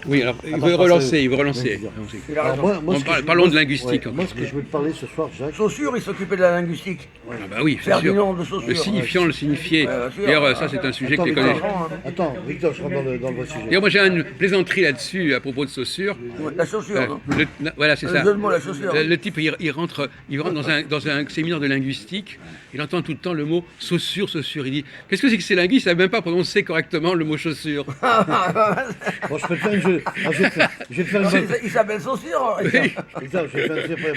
Oui, alors il Attends, veut attends, relancer, il veut vas-y, relancer. dis-donc. Il a Alors, raison. Parlons de linguistique. Moi, ce que je veux te parler ce soir, Jacques. Saussure, il s'occupait de la linguistique. Ah bah oui, c'est sûr. Ferdinand de Le Saussure. signifiant, le signifié. Ouais, bien sûr. D'ailleurs, ça, c'est un sujet Attends, que les Victor, collèges. attends, Victor, je rentre dans le vrai sujet. D'ailleurs, moi, j'ai une plaisanterie là-dessus à propos de Saussure. Ouais, la chaussure, non Voilà, c'est Le ça. jeu de mots, la chaussure. Le type, il rentre dans un séminaire de linguistique. Il entend tout le temps le mot saussure, saussure. Il dit, qu'est-ce que c'est que ces linguistes? Ils ne savent même pas prononcer correctement le mot chaussure. Bon, je peux te faire une jeu. Ah, je vais te faire une bonne. Il s'appelle Saussure. Oui. Putain, je vais faire une super.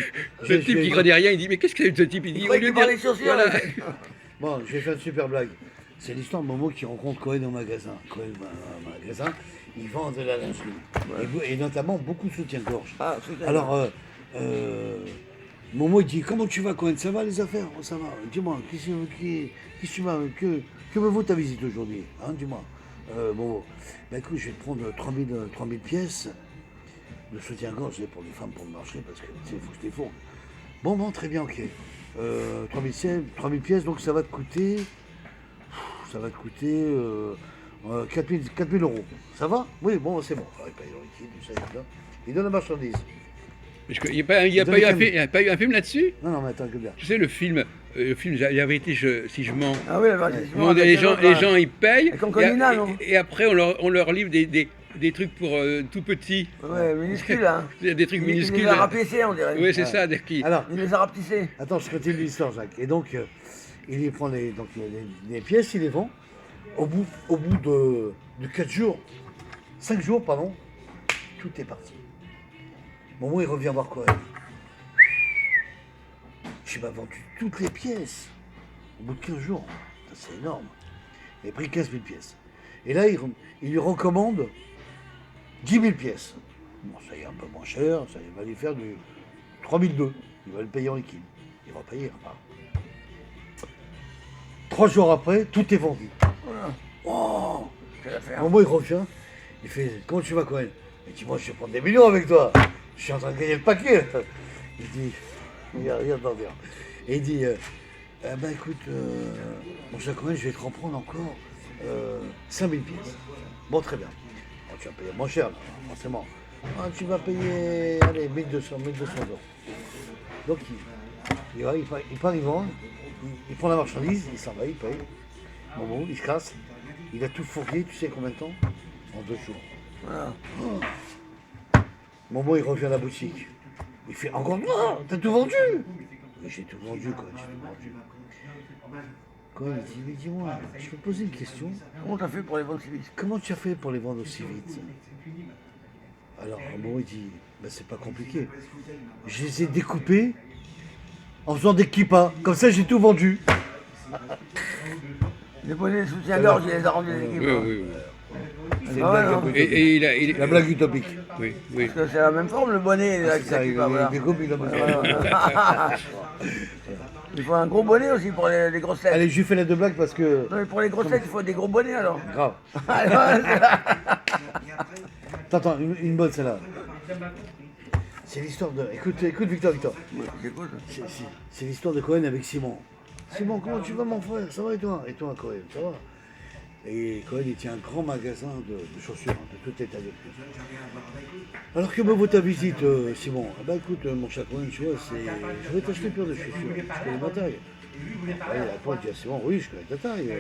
Le type qui connaît rien, il dit, mais qu'est-ce que c'est que ce type? Il dit, croyait qu'il parlait de chaussures. voilà. Bon, je vais faire une super blague. C'est l'histoire de Momo qui rencontre Cohen au magasin. Cohen au magasin, ils vendent de la lingerie. Et notamment beaucoup de soutien-gorge. Ah, soutien-gorge. Alors, Momo il dit, comment tu vas Cohen? Ça va les affaires? Oh, ça va. Dis-moi, qu'est-ce que tu vas, que me vaut ta visite aujourd'hui? Hein, dis-moi. Momo, ben écoute, je vais te prendre 3000 pièces de soutien-gorge pour les femmes pour le marché, parce que tu sais, il faut que je les fourgue. Bon, très bien, ok. 3000 pièces, donc ça va te coûter. Ça va te coûter 4000 euros. Ça va? Oui, bon, c'est bon. Il paye le liquide, tout ça, il donne la marchandise. Il n'y a pas eu un film là-dessus? Non, mais attends, que bien. Tu sais, le film, il avait été si je mens. Ah oui, Les gens, ils payent. Comme Colina, non et après, on leur livre des trucs pour tout petits. Ouais, minuscules, hein. Des trucs minuscules. Il les a rapetissés, on dirait. Oui, c'est ça. Qui... Alors, Il les a rapetissés. attends, je continue l'histoire, Jacques. Et donc, il y prend les pièces, il les vend. Au bout de 4 jours, 5 jours, pardon, tout est parti. Momo, il revient voir Cohen. J'ai pas vendu toutes les pièces. Au bout de 15 jours, c'est énorme. Il a pris 15 000 pièces. Et là, il lui recommande 10 000 pièces. Bon, ça y est un peu moins cher, ça va lui faire du 3002. Il va le payer en liquide. Il va payer, repart. 3 jours après, tout est vendu. Voilà. Oh, Quelle affaire. Momo, il revient. Il fait, comment tu vas, Cohen? Il dit, moi, je vais prendre des millions avec toi. Je suis en train de gagner le paquet. Il dit, regarde, regarde. Et il dit, bah écoute, mon cher Cohen, je vais te reprendre encore 5000 pièces. Bon, très bien. Bon, tu vas payer moins cher, là, forcément. Ah, tu vas payer, allez, 1200 euros. Donc, il part, il vend, il prend la marchandise, il s'en va, il paye. Momo, il se casse. Il a tout fourgué, tu sais combien de temps? En 2 jours. Voilà. Oh. Momo, il revient à la boutique. Il fait encore toi, t'as tout vendu? Oui, j'ai tout vendu, quoi, j'ai tout vendu. Quoi, il dit, mais dis-moi, je peux te poser une question. Comment t'as fait pour les vendre si vite? Comment tu as fait pour les vendre aussi vite? Alors, Momo, il dit, ben, c'est pas compliqué. Je les ai découpés en faisant des kippas. Comme ça, j'ai tout vendu. Les bonnets de soutien-gorge, il les a rendus les équipes. Oui. C'est Ah ouais, non. Et la blague utopique. Oui. Parce que c'est la même forme, le bonnet. Là, C'est ça, il découpe, il a Il faut un gros bonnet aussi pour les grosses têtes. Allez, je lui fais les 2 blagues parce que. Non, mais pour les grosses têtes, il faut des gros bonnets alors. Grave. Attends, une bonne celle-là. C'est l'histoire de. Écoute, Victor. J'écoute. C'est l'histoire de Cohen avec Simon. Simon, comment tu vas, mon frère? Ça va et toi? Et toi, Cohen, ça va? Et Cohen, il tient un grand magasin de chaussures, de tout état de prix. Alors que me vaut ta visite, Simon? Ah bah écoute, mon cher Cohen, tu vois, je vais t'acheter plein de chaussures. Je connais ma taille. Ouais, après, il dit à Simon, oui, je connais ta taille.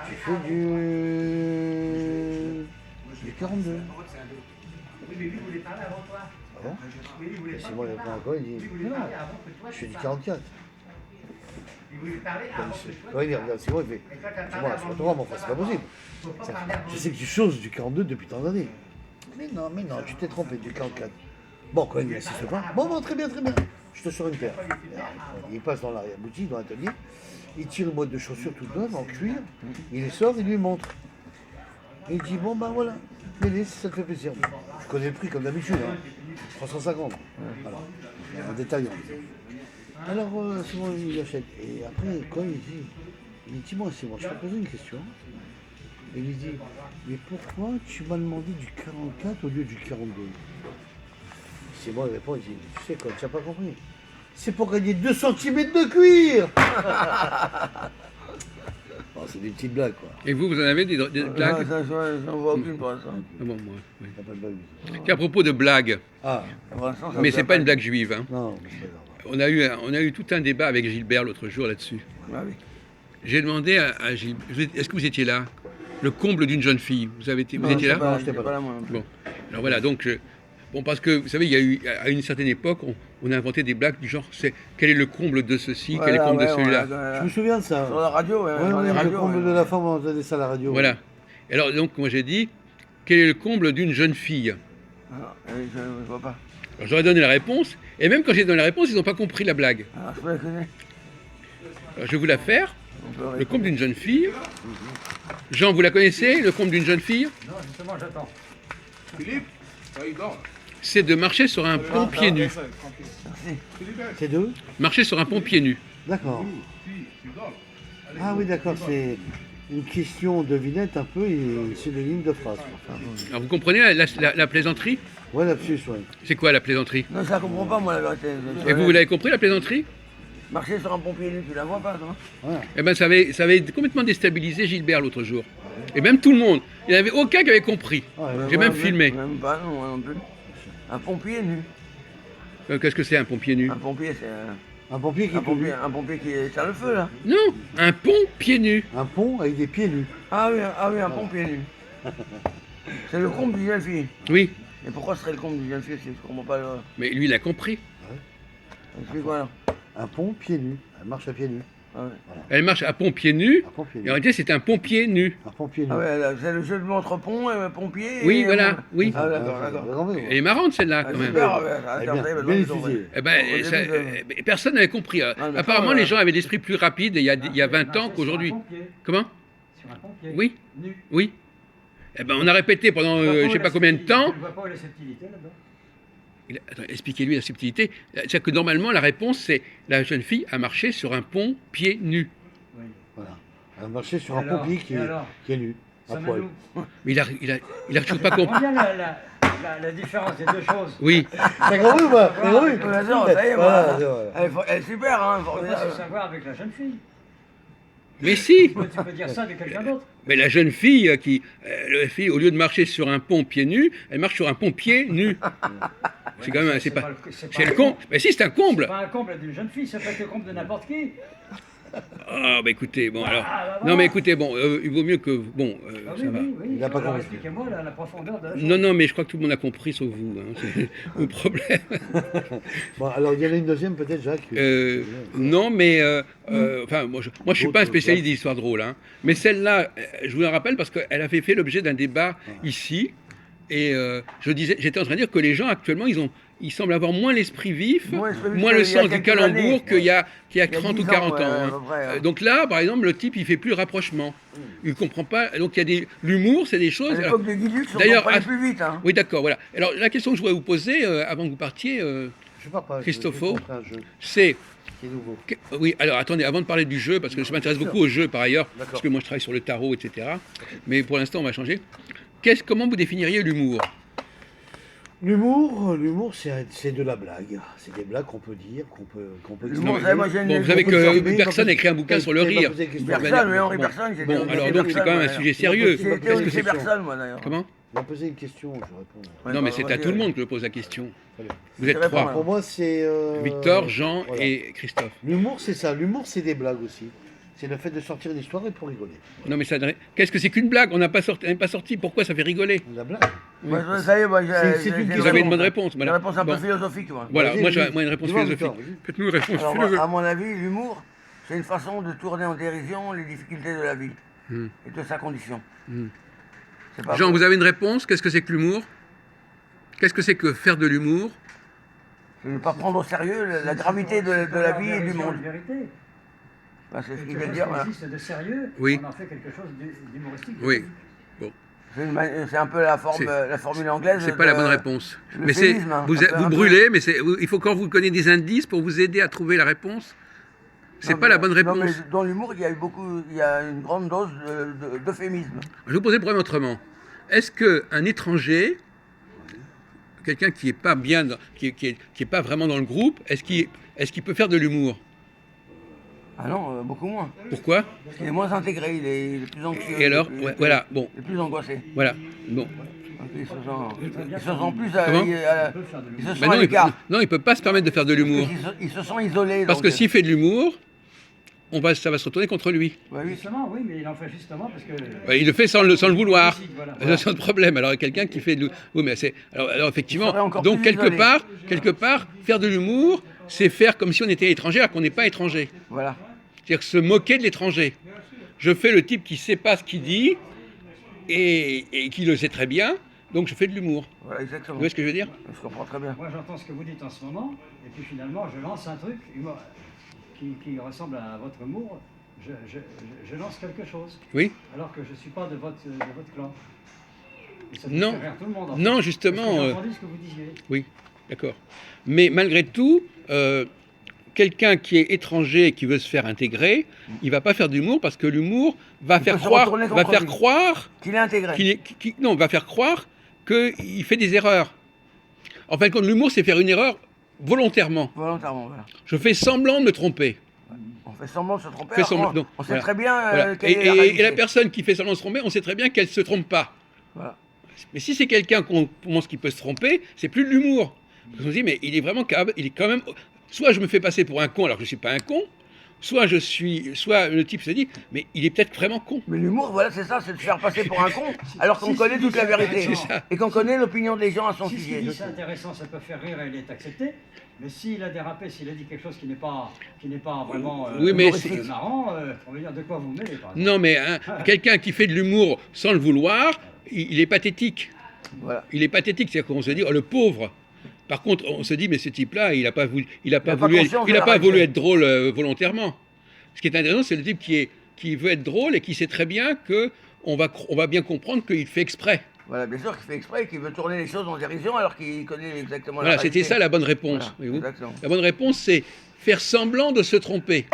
Tu fais du 42. Ah bon? Et Simon, il répond à Cohen, il dit, non, je fais du 44. Quand il regarde Simon, il fait, dis-moi, c'est pas mon frère, c'est pas possible. Je sais que tu choses du 42 depuis tant d'années. Mais non, tu t'es trompé du 44. Bon, quand il n'insiste pas, bon, très bien, je te sors une paire. Il passe dans l'arrière-boutique, dans l'atelier, il tire une boîte de chaussures toute neuve, en cuir, il les sort, il lui montre. Et il dit, bon, ben voilà, les si ça te fait plaisir. Je connais le prix comme d'habitude, hein. 350. Voilà, en détaillant. Alors, Simon, il achète. Et après, quand il dit, dis-moi, Simon, je te pose une question. Et il lui dit, mais pourquoi tu m'as demandé du 44 au lieu du 42? Simon, il répond, il dit, tu sais quoi, tu n'as pas compris. C'est pour gagner 2 cm de cuir. Oh, c'est des petites blagues, quoi. Et vous en avez des blagues? Ça, j'en vois aucune pour l'instant. Ah bon, moi, oui. T'as pas de blague. Tiens, à propos de blagues, Ah, Pour l'instant, ça mais me c'est plaît pas une blague juive, hein. non, mais c'est pas grave. On a eu tout un débat avec Gilbert l'autre jour là-dessus. Ah oui. J'ai demandé à Gilbert, est-ce que vous étiez là? Le comble d'une jeune fille. Vous étiez Non, là? pas, j'étais j'étais pas pas là, moi. non plus. Bon, alors voilà, donc, bon, parce que, vous savez, il y a eu, à une certaine époque, on a inventé des blagues du genre, quel est le comble de ceci, quel est le Voilà, comble de ouais, celui-là. Je me souviens de ça. Sur la radio, ouais. Ouais, Dans les le radios. comble ouais. de la femme, on entendait ça à la radio. Voilà. Alors, donc, moi j'ai dit, quel est le comble d'une jeune fille? Ah, je vois pas. Alors, j'aurais donné la réponse, et même quand j'ai donné la réponse, ils n'ont pas compris la blague. Alors, je peux la connaître. Alors, je vais vous la faire. On peut Le répondre. comble d'une jeune fille. Jean, vous la connaissez, le comble d'une jeune fille? Non, justement, j'attends. C'est de marcher sur un pont pieds nus. C'est deux? Marcher sur un pont pieds nus. D'accord. Ah oui, d'accord, c'est une question devinette un peu et une synonyme de phrase. Enfin, Alors, vous comprenez la plaisanterie? ouais, lapsus, ouais. C'est quoi la plaisanterie? Non, ça comprend pas, moi, la vérité. Et vous l'avez compris, la plaisanterie? Marcher sur un pompier nu, tu la vois pas, toi? Voilà. Eh ben, ça avait complètement déstabilisé Gilbert l'autre jour. Et même tout le monde. Il n'y en avait aucun qui avait compris. Ouais, J'ai même filmé. Même pas, non, moi non plus. Un pompier nu. Qu'est-ce que c'est un pompier nu? Un pompier, c'est Un pompier qui est tout nu. un pompier qui est sur le feu, là. Non, un pont pieds nus. Un pont avec des pieds nus. Ah oui, un pompier nu. C'est le comble du jeune fille. Oui, Et pourquoi ce serait le comble du jeune fille si je comprends pas le. mais lui il a compris. Explique-moi alors. Un pont pieds nus. Elle marche à pieds nus. Ah ouais. Elle marche à pont pieds nus. Un pont pieds Et nus. en réalité, c'est un pompier nu. Un pont pieds nus. Ah ouais, là, c'est le jeu de mots entre pont et pompier. Oui, et- voilà, oui. Ah d'accord, d'accord. Elle est marrante celle-là Ah, quand même. super, ouais, Eh attends, bien, ça y est, bien maintenant, ils diffusé. ont- Eh ben, Au ça- début, personne n'avait compris. d'accord, Apparemment, ouais. les gens avaient l'esprit plus rapide il y a 20 ans qu'aujourd'hui. Comment? Sur un pompier. Oui, Nu. oui. Eh ben, on a répété pendant je sais pas combien de temps. Je ne vois pas où est la subtilité là-dedans. Attends, expliquez-lui la subtilité. C'est-à-dire que normalement, la réponse, c'est la jeune fille a marché sur un pont pieds nus. Oui. Voilà. Elle marchait sur Et un alors pompier Et alors qui est nu. À Ça poil. Mais il a toujours pas On compris. voit bien la différence des deux choses. Oui. T'as compris ou pas? T'as compris? Ouais, non, ça y est, Voilà, voilà. c'est vrai. Elle est super, hein, On va pas formidable. se savoir avec la jeune fille. Mais si. Tu peux dire ça de quelqu'un d'autre. Mais la jeune fille la fille, au lieu de marcher sur un pont pieds nus, elle marche sur un pont pieds nus. C'est quand même, c'est pas le comble. Mais si, c'est un C'est comble. pas un comble d'une jeune fille, ça peut être le comble de n'importe qui. Ah, bah écoutez, bon alors. bah, Non, voilà. mais écoutez, bon, il vaut mieux que. Bon, Ah ça oui, va. oui, oui. Il a pas Alors, compris. expliquez-moi la profondeur de la chose. Non, non, mais je crois que tout le monde a compris, sauf vous. Hein. C'est le problème. Bon, alors il y en a une deuxième peut-être, Jacques. Non, mais enfin, moi, je suis pas un spécialiste d'histoire drôle, hein. Mais celle-là, je vous la rappelle parce qu'elle avait fait l'objet d'un débat ici, et j'étais en train de dire que les gens actuellement, ils semblent avoir moins l'esprit vif, Moins l'esprit vif moins qu'il le y a sens du quelques calembour années. qu'il y a Il y a 30 ou 10 ans, 40 ans. ouais, hein. à peu près, hein. Donc là, par exemple, le type, il fait plus le rapprochement. Il comprend pas. Donc il y a l'humour, c'est des choses. À l'époque de Guy Lux, on D'ailleurs, comprenait plus vite. Hein. Oui, d'accord, voilà. Alors la question que je voudrais vous poser avant que vous partiez, Je pars pas. Christopho. Un jeu c'est qui est nouveau. Oui, alors attendez, avant de parler du jeu, parce que je m'intéresse beaucoup au jeu par ailleurs, D'accord. parce que moi je travaille sur le tarot, etc. Mais pour l'instant, on va changer. Comment vous définiriez l'humour? L'humour, c'est de la blague. C'est des blagues qu'on peut dire, qu'on peut L'humour, exprimer. moi, j'ai une- Bon, vous savez On peut que exprimer, personne n'a écrit un on peut- bouquin sur le on peut rire. poser des questions. Personne, mais Henri Bon. Personne, j'ai Bon, dit- alors j'ai donc dit c'est quand même un personne, sujet moi, sérieux. d'ailleurs. C'était Qu'est-ce que Henri c'est Personne, moi d'ailleurs. Comment? On va poser une question, je réponds. Ouais, Non, mais bah, c'est à vas-y, tout le ouais. monde que je pose la question. Très bien. Vous êtes Je réponds, trois. Pour moi, c'est. Victor, Jean voilà. et Christophe. L'humour, c'est ça. L'humour, c'est des blagues aussi. C'est le fait de sortir une histoire et pour rigoler. Non, mais ça. Qu'est-ce que c'est qu'une blague? On n'a pas sorti. Pas sorti. Pourquoi ça fait rigoler? La blague. Moi, ça y est, moi, C'est une Vous avez une bonne réponse. Une Voilà. réponse un peu Bon. philosophique, moi. Voilà, Vas-y, moi vas-y. j'ai une réponse Dis-moi, philosophique. Victor, vas-y. Faites-nous une réponse Alors, philosophique. à mon avis, l'humour, c'est une façon de tourner en dérision les difficultés de la vie Hmm. et de sa condition. Hmm. C'est pas Jean, faux. vous avez une réponse? Qu'est-ce que c'est que l'humour? Qu'est-ce que c'est que faire de l'humour? C'est ne pas prendre au sérieux la gravité de la vie et du monde. La vérité. Ben, c'est ce qu'il Quelque veut chose dire. qui Voilà. existe de sérieux, Oui. on en fait quelque chose d'humoristique. Oui. C'est un peu la formule anglaise. C'est pas la bonne réponse. le Mais c'est féminisme, hein, vous, un peu- vous un peu. brûlez, mais il faut encore vous donner des indices pour vous aider à trouver la réponse. C'est Non, pas mais- la bonne non, réponse. mais dans l'humour, il y a une grande dose d'euphémisme. Je vais vous poser le problème autrement. Est-ce qu'un étranger, quelqu'un qui est pas bien, qui est pas vraiment dans le groupe, est-ce qu'il peut faire de l'humour? Ah non, beaucoup moins. Pourquoi? Parce qu'il est moins intégré, il est plus anxieux. Et alors? il est Ouais, plus- voilà, bon, Il est plus angoissé. voilà. Bon. Donc il se sent plus Comment? il se sent Bah à non, l'écart. non, il peut pas se permettre de faire de l'humour. Il se sent isolé. Parce donc, que s'il fait de l'humour, ça va se retourner contre lui. ouais, oui. Justement, oui, mais il en fait justement parce que. Ouais, il le fait sans le vouloir. Voilà. C'est ça le problème. Alors, quelqu'un qui fait de l'humour. Oui, mais c'est. Alors, effectivement, Il serait encore donc, plus isolé. quelque part, faire de l'humour, c'est faire comme si on était étranger alors qu'on n'est pas étranger. Voilà. C'est-à-dire se moquer de l'étranger. Je fais le type qui ne sait pas ce qu'il dit et qui le sait très bien, donc je fais de l'humour. Voilà, exactement. Vous voyez ce que je veux dire? Je comprends très bien. Moi, j'entends ce que vous dites en ce moment, et puis finalement, je lance un truc qui ressemble à votre humour. Je lance quelque chose, Oui? alors que je ne suis pas de votre clan. Et ça Non. fait rire tout le monde. En fait. Non, Parce que justement. j'ai entendu ce que vous disiez. Oui, d'accord. Mais malgré tout, quelqu'un qui est étranger et qui veut se faire intégrer, il va pas faire d'humour parce que l'humour va faire peut se croire, retourner va contre faire lui. croire Qu'il est intégré. non, va faire croire qu'il fait des erreurs. En fin de compte, l'humour, c'est faire une erreur volontairement. Volontairement, voilà. Je fais semblant de me tromper. On fait semblant de se tromper. Fait alors semblant, on, donc, on sait voilà. très bien Voilà. quelle est la réalité. Et la personne qui fait semblant de se tromper, on sait très bien qu'elle ne se trompe pas. Voilà. Mais si c'est quelqu'un qu'on pense qu'il peut se tromper, c'est plus de l'humour. Parce qu'on se dit, mais il est vraiment capable, il est quand même. Soit je me fais passer pour un con alors que je ne suis pas un con, soit le type se dit, mais il est peut-être vraiment con. Mais l'humour, voilà, c'est ça, c'est de se faire passer pour un con, alors qu'on connaît toute la vérité. C'est ça. Et qu'on connaît l'opinion des gens à son Si ce sujet. qu'il dit c'est intéressant, ça peut faire rire et il est accepté. Mais s'il a dérapé, s'il a dit quelque chose qui n'est pas vraiment Oui, mais humoristique, marrant, on va dire de quoi vous mêlez, par exemple. Non, mais quelqu'un qui fait de l'humour sans le vouloir, il est pathétique. Voilà. Il est pathétique, c'est-à-dire qu'on se dit, oh le pauvre. Par contre, on se dit, mais ce type-là, il n'a pas voulu, conscience de la pas voulu réalité. être drôle volontairement. Ce qui est intéressant, c'est le type qui veut être drôle et qui sait très bien que on va bien comprendre qu'il fait exprès. Voilà, bien sûr qu'il fait exprès, qu'il veut tourner les choses en dérision alors qu'il connaît exactement la Voilà, réalité. c'était ça la bonne réponse. Voilà, voyez-vous. exactement. La bonne réponse, c'est faire semblant de se tromper.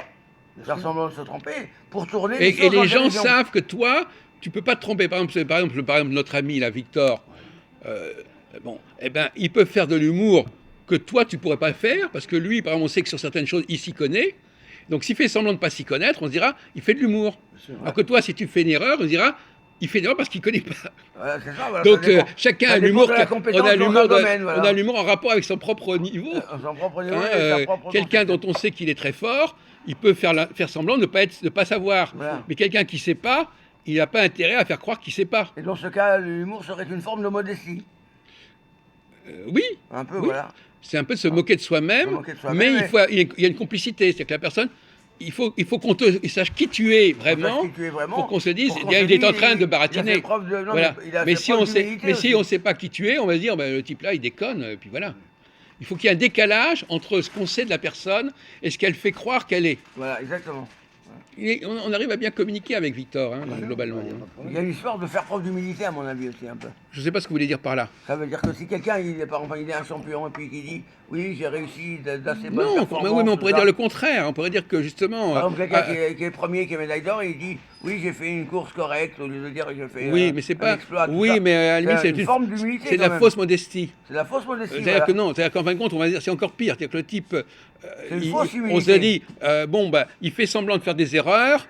De faire semblant de se tromper pour tourner les Et choses en les gens dérision. savent que toi, tu peux pas te tromper. Par exemple, notre ami, là, Victor, bon, eh ben, il peut faire de l'humour que toi, tu pourrais pas faire, parce que lui, par exemple, on sait que sur certaines choses, il s'y connaît. Donc, s'il fait semblant de pas s'y connaître, on se dira, il fait de l'humour. Alors que toi, si tu fais une erreur, on se dira, il fait une erreur parce qu'il connaît pas. Voilà, c'est ça, voilà, Donc, ça dépend. chacun Ça a dépend l'humour. de la compétence On a dans l'humour un domaine, voilà. on a l'humour en rapport avec son propre niveau. Son propre niveau et sa propre Quelqu'un dont conscience. on sait qu'il est très fort, il peut faire semblant de ne pas savoir. Voilà. Mais quelqu'un qui ne sait pas, il n'a pas intérêt à faire croire qu'il ne sait pas. Et dans ce cas, l'humour serait une forme de modestie. Oui, Un peu, Oui. voilà. c'est un peu de se moquer de soi-même, Se moquer de soi-même, mais mais- il y a une complicité. C'est-à-dire que la personne, il faut il sache qui tu es vraiment, Qui tu es vraiment, pour qu'on se dise, pour qu'on eh bien, se il est dise, en train de il a baratiner. fait preuve de- non, Voilà. mais il a Mais fait si preuve on sait, d'humilité mais si aussi. on ne sait pas qui tu es, on va se dire, ben, le type là, il déconne, et puis voilà. Il faut qu'il y ait un décalage entre ce qu'on sait de la personne et ce qu'elle fait croire qu'elle est. Voilà, exactement. On arrive à bien communiquer avec Victor, hein, globalement. Il y a l'histoire de faire preuve d'humilité, à mon avis, aussi, un peu. Je ne sais pas ce que vous voulez dire par là. Ça veut dire que si quelqu'un, par exemple, il est un champion, et puis qu'il dit, oui, j'ai réussi d'assez bonnes Non, performances, oui, mais on tout pourrait ça. dire le contraire. On pourrait dire que justement. Par exemple, quelqu'un euh, qui est premier, qui est médaille d'or, il dit, oui, j'ai fait une course correcte, au lieu de dire, j'ai fait oui, mais c'est un pas. exploit, tout Oui, ça. mais à la limite, C'est une forme d'humilité, c'est de quand la même. fausse modestie. C'est la fausse modestie, C'est-à-dire voilà. que non, c'est-à-dire qu'en fin de compte, on va dire c'est encore pire. C'est-à-dire que le type, C'est une il- fausse on humilité. se dit, bon, bah, il fait semblant de faire des erreurs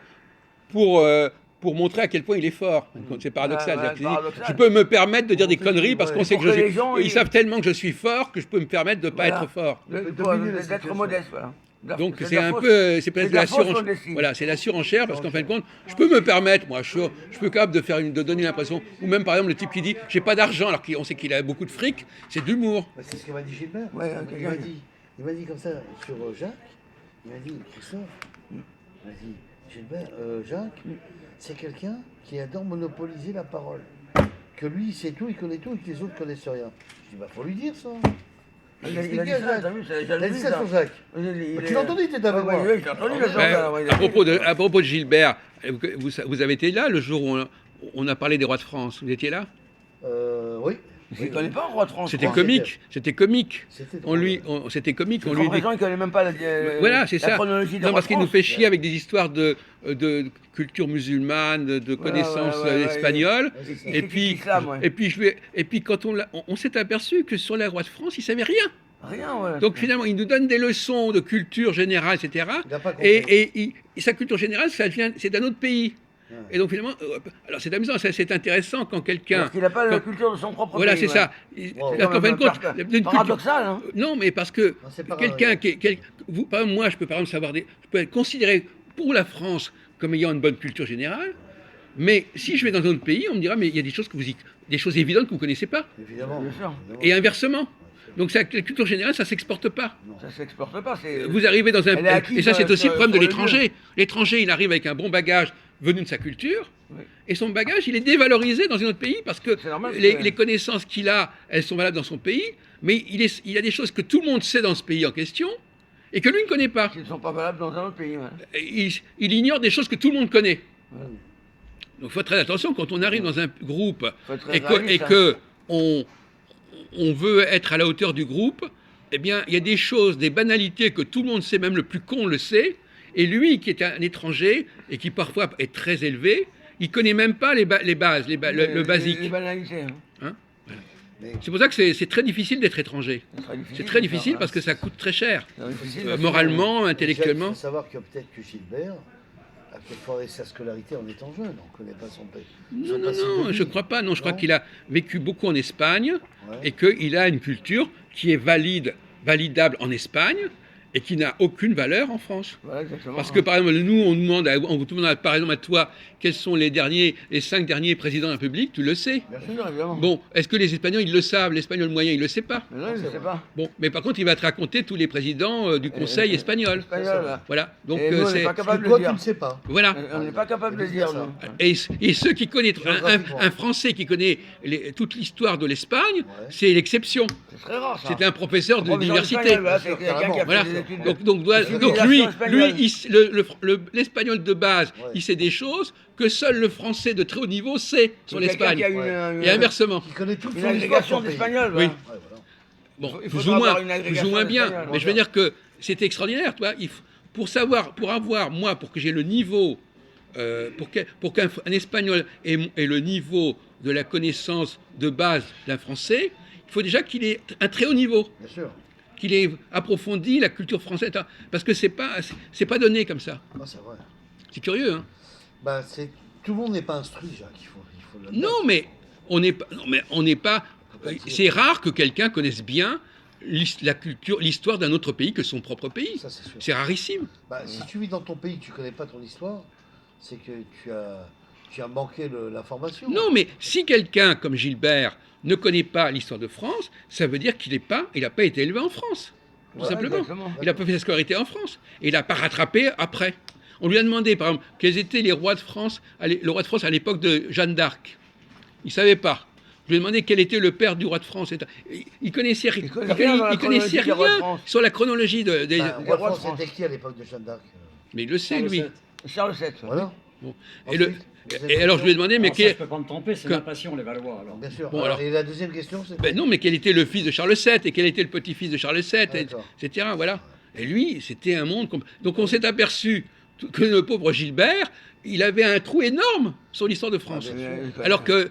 pour montrer à quel point il est fort. C'est paradoxal. Ouais, ouais, C'est-à-dire qu'il dit, paradoxal. je peux me permettre de dire des Pour conneries parce ouais, qu'on sait pour que je que les suis. gens, Ils ils- savent tellement que je suis fort que je peux me permettre de ne pas Voilà. être fort. dominer la D'être situation. modeste, voilà. Donc de c'est la un fausse- peu, c'est peut-être de de la la fausse surenchère. modestie. Voilà, c'est la surenchère parce qu'en fin de compte, je peux me permettre, moi, je peux capable de de donner l'impression, ou même par exemple le type qui dit, j'ai pas d'argent alors qu'on sait qu'il a beaucoup de fric, c'est de l'humour. Bah, c'est ce que m'a dit Gilbert. Ouais, ok, il m'a ok. dit comme ça sur Jacques. Il m'a dit, Christophe, il m'a dit, Gilbert, Jacques, c'est quelqu'un qui adore monopoliser la parole. Que lui, il sait tout, il connaît tout et que les autres connaissent rien. Je dis, bah, faut lui dire ça. Il a dit ça, t'as vu, c'est Il a dit ça sur Jacques. Tu l'as entendu, t'étais avec moi. Oui, j'ai entendu le Ben, à propos de Gilbert, vous avez été là le jour où on a parlé des rois de France. Vous étiez là? Oui. Je ne connais pas un roi de France. C'était je crois. comique, c'était comique. C'était C'était comique. On Jusqu'à lui dit. présent, il ne connaît même pas la Voilà, c'est ça. chronologie des Non, rois parce de qu'il nous France. fait chier avec des histoires de culture musulmane, de connaissances ouais, espagnoles. Ouais, c'est ça. Il Et critique puis, l'islam, ouais. et puis, on s'est aperçu que sur les rois de France, il savait rien. Rien, ouais. Donc finalement, il nous donne des leçons de culture générale, etc. Il n'a pas compris. Et sa culture générale, c'est d'un autre pays. Ouais. Et donc finalement, alors c'est amusant, c'est intéressant quand quelqu'un... Parce qu'il n'a pas la quand- culture de son propre Voilà, pays. c'est ça. Wow. Parce qu'en fin de compte, d'une Paradoxal, hein. Non, mais parce que Non, c'est pas quelqu'un grave. vous, par exemple, moi, je peux par exemple savoir je peux être considéré pour la France comme ayant une bonne culture générale, mais si je vais dans un autre pays, on me dira, mais il y a des choses des choses évidentes que vous ne connaissez pas. Évidemment. Bien sûr. Évidemment. Et inversement. Donc la culture générale, ça s'exporte pas. Ça s'exporte pas. C'est... Vous arrivez dans un Elle est acquise et ça c'est aussi le problème de sur le l'étranger. L'étranger, il arrive avec un bon bagage venu de sa culture, Oui. et son bagage, il est dévalorisé dans un autre pays parce que C'est normal, les connaissances qu'il a, elles sont valables dans son pays, mais il y a des choses que tout le monde sait dans ce pays en question et que lui ne connaît pas. Qui ne sont pas valables dans un autre pays. Ouais. Et il ignore des choses que tout le monde connaît. Ouais. Donc il faut très attention quand on arrive dans un groupe Faut être très et réaliste, que on veut être à la hauteur du groupe, eh bien, il y a des choses, des banalités que tout le monde sait, même le plus con le sait, et lui, qui est un étranger, et qui parfois est très élevé, il connaît même pas les bases, le basique. Les banalités. Hein. Mais C'est pour ça que c'est très difficile d'être étranger. C'est très difficile parce que ça coûte très cher, moralement, intellectuellement. Il faut savoir que peut-être que Gilbert a quelquefois sa scolarité en étant jeune. On ne connaît pas son pays. Non, non, je ne crois pas. Non, je crois qu'il a vécu beaucoup en Espagne Ouais. et qu'il a une culture qui est validable en Espagne et qui n'a aucune valeur en France. Voilà, exactement. Parce que, par exemple, nous, on nous demande, on vous demande, par exemple, à toi, quels sont les 5 derniers présidents de la République, tu le sais. Bien sûr, évidemment. Bon, est-ce que les Espagnols, ils le savent? L'espagnol moyen, il ne le sait pas. Mais non, je ne sais pas. Bon, mais par contre, il va te raconter tous les présidents du Conseil espagnol. Espagnol, là. Voilà. Donc, Et nous, on n'est c'est. pas Parce capable que de toi, le tu dire. ne sais pas. Voilà. On n'est pas capable de le dire, nous. Et ceux qui connaissent, Géographiquement. un Français qui connaît toute l'histoire de l'Espagne, Ouais. c'est l'exception. C'est très rare, ça. C'était un professeur Professeur d'université. d'espagnol, voilà, Bien c'est sûr, quelqu'un qui a Voilà. fait des études. Donc lui, espagnole. l'espagnol de base, Ouais. il sait des choses que seul le français de très haut niveau sait sur C'est quelqu'un l'Espagne. qui a Ouais. Et inversement. Qui connaît toute une son histoire. agrégation son pays. d'espagnol. Oui. voilà. Ouais, voilà. Bon, Il faut plus ou avoir moins, une plus agrégation ou moins bien. d'espagnol. Mais je veux dire que c'était extraordinaire, toi. Pour avoir, moi, pour que j'ai le niveau, pour qu'un Espagnol ait le niveau de la connaissance de base d'un Français, il faut déjà qu'il ait un très haut niveau, Bien sûr. qu'il ait approfondi la culture française, parce que c'est pas donné comme ça. Non, c'est vrai. C'est curieux, hein. Ben, tout le monde n'est pas instruit, Jacques. Il faut le Non, mais on n'est pas. C'est rare que quelqu'un connaisse bien la culture, l'histoire d'un autre pays que son propre pays. Ça, c'est sûr. C'est rarissime. Bah, si tu vis dans ton pays et que tu ne connais pas ton histoire, c'est que tu as manqué l'information. Non, mais si quelqu'un comme Gilbert ne connaît pas l'histoire de France, ça veut dire qu'il n'a pas été élevé en France. Tout Voilà, simplement. exactement. Il n'a pas fait sa scolarité en France. Et il n'a pas rattrapé après. On lui a demandé, par exemple, quels étaient les rois de France, le roi de France à l'époque de Jeanne d'Arc. Il ne savait pas. Je lui ai demandé quel était le père du roi de France. Il connaissait rien. Il connaissait rien dans la chronologie des rois de France. Sur la chronologie des. Ben, des roi rois de de France, France. c'était qui à l'époque de Jeanne d'Arc Mais il le sait, lui. Charles VII. Voilà. Bon. Ensuite, Et alors je lui ai demandé, mais Alors ça, quel. je peux pas me tromper, c'est que- ma passion, les Valois. Alors. Bien sûr. Bon, alors- Et la deuxième question, c'est Ben non, mais quel était le fils de Charles VII et quel était le petit-fils de Charles VII, D'accord. etc. Voilà. Et lui, c'était un monde. Donc on s'est aperçu que le pauvre Gilbert, il avait un trou énorme sur l'histoire de France. Ah, bien sûr. Alors que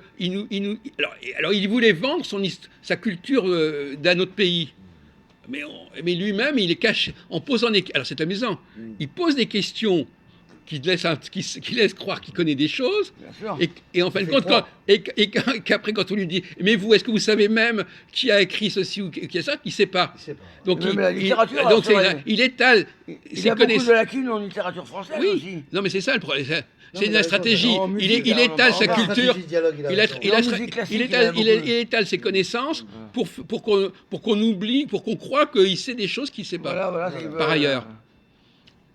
alors il voulait vendre sa culture d'un autre pays. Mais lui-même, il est caché en posant des. Alors c'est amusant. Il pose des questions qui laissent croire qu'il connaît des choses. Bien sûr. Et en fin de fait compte, croire. qu'après, quand on lui dit, mais vous, est-ce que vous savez même qui a écrit ceci ou qui a ça, il ne sait pas. Je sais pas. Donc, Même la littérature, donc c'est vrai. il étale Il ses y a beaucoup connaissances. de lacunes en littérature française Oui, aussi. non, mais c'est ça le problème. mais C'est il une a stratégie. raison, en musique, Il là, étale on sa va voir. culture. Stratégie de dialogue, il a raison. En musique classique, il y en a beaucoup. Il étale ses connaissances pour qu'on oublie, pour qu'on croie qu'il sait des choses qu'il ne sait pas. Voilà, Par ailleurs.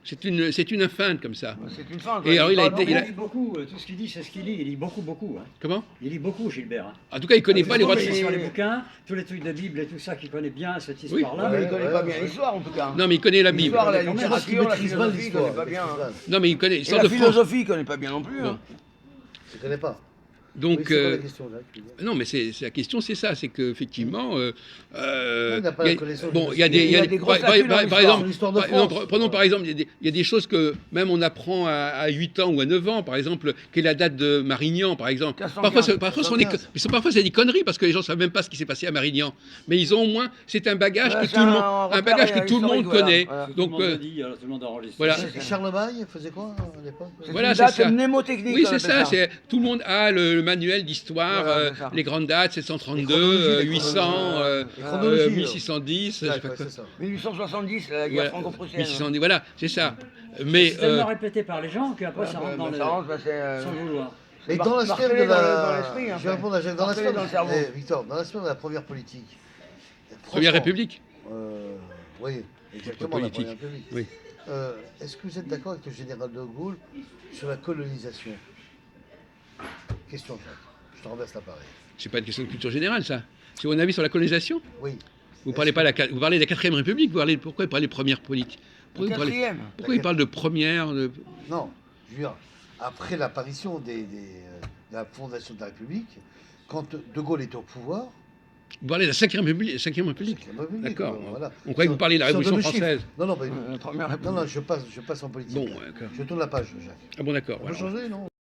C'est une feinte comme ça. C'est une fin. Et alors, il a Non, été- mais il lit beaucoup, tout ce qu'il dit, c'est ce qu'il lit. Il lit beaucoup. Hein. Comment? Il lit beaucoup, Gilbert. Hein. En tout cas, il ne connaît pas les rois de C'est France. sur les bouquins, tous les trucs de Bible et tout ça, qu'il connaît bien cette Oui. histoire-là. Mais il Ouais, connaît ouais, pas ouais. bien l'histoire en tout cas. Non, mais il connaît la Bible. L'histoire, la Quand même, Je pense qu'il littérature, la maîtrise mal philosophie, il connaît l'histoire. pas bien. hein. Non, mais il connaît Et l'histoire la de France. philosophie, il connaît pas bien non plus. hein. Je ne connais pas. Donc, Oui, c'est quoi la question, Jacques, tu veux dire non, mais la question, c'est ça, c'est qu'effectivement, il n'a pas la connaissance bon, de il y a des, Il y a des grosses lacunes dans par l'histoire. exemple, C'est l'histoire de non, France. prenons par exemple, il y a des choses que même on apprend à 8 ans ou à 9 ans, par exemple, quelle est la date de Marignan, par exemple. 1515. Parfois, c'est des conneries parce que les gens ne savent même pas ce qui s'est passé à Marignan. Mais ils ont au moins, c'est un bagage Ouais, que c'est tout le monde, un un bagage repère que tout le monde historique, voilà, connaît. voilà. Donc, Tout le monde le dit, alors tout le monde enregistre. voilà. Et Charlemagne faisait quoi à l'époque? C'est Voilà, une c'est date ça. mnémotechnique. Oui, on c'est appelle ça. Tout le monde a le manuel d'histoire, Voilà, c'est ça. les grandes dates, Les 732, chronologies, 800, les chronologies, 1610. je sais Jacques, pas ouais, quoi. c'est ça. 1870, la guerre Voilà, franco-prussienne. 1610, voilà, c'est ça. Mais C'est tellement répété par les gens qu'après ça rentre dans le... Ça rentre, bah, c'est, sans le vouloir. Mais dans la sphère de martelé dans la... l'esprit, hein, Je vais répondre à Jacques. Dans la martelé sphère dans le cerveau. Victor, dans la sphère de la première politique. Première franchement, République. Oui, exactement, la Politique. première République. Oui. Est-ce que vous êtes d'accord avec le général de Gaulle sur la colonisation? Question, Jacques. Je te renverse l'appareil. C'est pas une question de culture générale, ça. C'est mon avis sur la colonisation. Oui. Vous parlez pas vous parlez de la 4ème République. Pourquoi vous parlez de première politique? Le quatrième. Pourquoi il parle de première Non, je veux dire, après l'apparition de la fondation de la République, quand De Gaulle était au pouvoir, Vous parlez de la 5ème République. 5ème République. c'est la République, D'accord. voilà. On croyait que vous parliez de la Si on Révolution donne le chiffre. française. Non, non, La première non, non, je passe en politique. Bon, là. d'accord. Je tourne la page, Jacques. Ah bon, d'accord. On peut Alors, changer, non?